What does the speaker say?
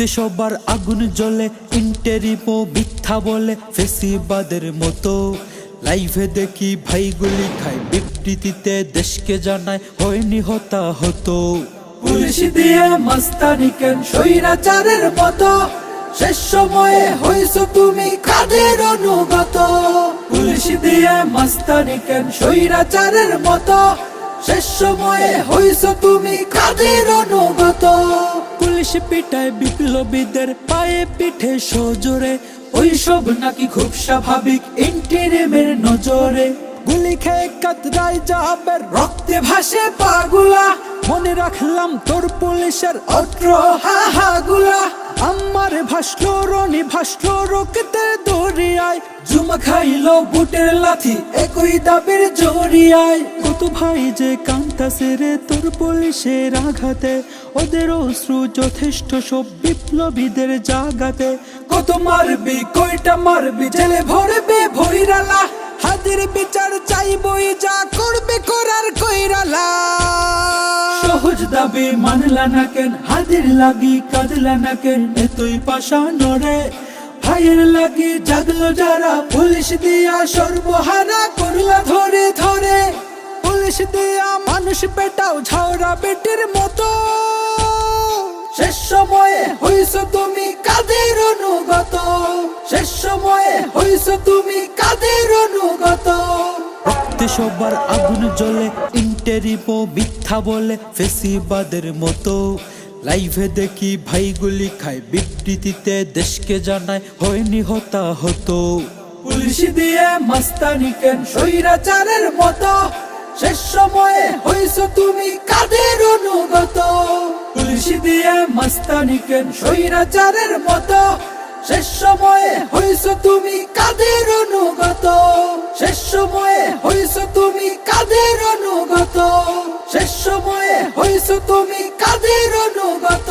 রক্তে সবার আগুন জ্বলে, ইন্টেরিমো মিথ্যা বলে ফেসিবাদের মতো। লাইভে দেখি ভাইগুলি খায়, বিবৃতিতে দেশকে জানায় হয়নি হতাহত। পুলিশ দিয়ে মাস্তানি কেন স্বৈরাচারের মতো, শেষ সময়ে হইছো তুমি কাদের অনুগত। পুলিশ দিয়ে মাস্তানি কেন স্বৈরাচারের মতো, শেষ সময়ে হইছো তুমি কাদের অনুগত। পুলিশ পিটায় বিপ্লবীদের পায়ে পিঠে সজোরে, ওইসব নাকি খুব স্বাভাবিক ইন্টিরিমের নজরে। গুলি খেয়ে কাতরায় যাবের রক্তে ভাসে পাগুলা, মনে রাখলাম তোর পুলিশের অত্র হাহাগুলা। আমার ভাসলো রনি ভাসলো রক্তে দরিয়ায়। জুমা খাইলো বুটের লাথি একই দাবির জড়িয়ায়। কত ভাই যে কান্তাছে রে তোর পুলিশের আঘাতে, ওদের অশ্রু যথেষ্ট সব বিপ্লবীদের জাগাতে। কত মারবি কয়টা মারবি জেলে ভরবে ভৈরালা, হাজির বিচার চাইবই যা করবে করার কইরালা। সহজ দাবি মানলা না কেন, হাজির লাগি কাঁদলা না কেন, এতই পাশানো রে। ভাইয়ের লাগি জাগলো যারা, পুলিশ দিয়া সর্বহারা করলা ধরে ধরে। পুলিশ দিয়া মানুষ পেটাও ঝাউরা বেটির মতো। শেষ সময়ে হইছো তুমি কাদের অনুগত, শেষ সময়ে হইছো তুমি কাদের অনুগত। রক্তে সবার আগুন জ্বলে, ইন্টেরিমো মিথ্যা বলে ফেসিবাদের মতো। লাইভে দেখি ভাইগুলি খায়, বিবৃতিতে দেশকে জানায় হয়নি হতাহত। পুলিশ দিয়ে মাস্তানি কেন স্বৈরাচারের মতো, শেষ সময়ে হইছো তুমি কাদের অনুগত। পুলিশ দিয়ে মাস্তানি কেন স্বৈরাচারের মতো, শেষ সময়ে হইছো তুমি কাদের অনুগত। শেষ সময়ে হইছো তুমি কাদের অনুগত, শেষ সময়ে হইছো তুমি কাদের অনুগত।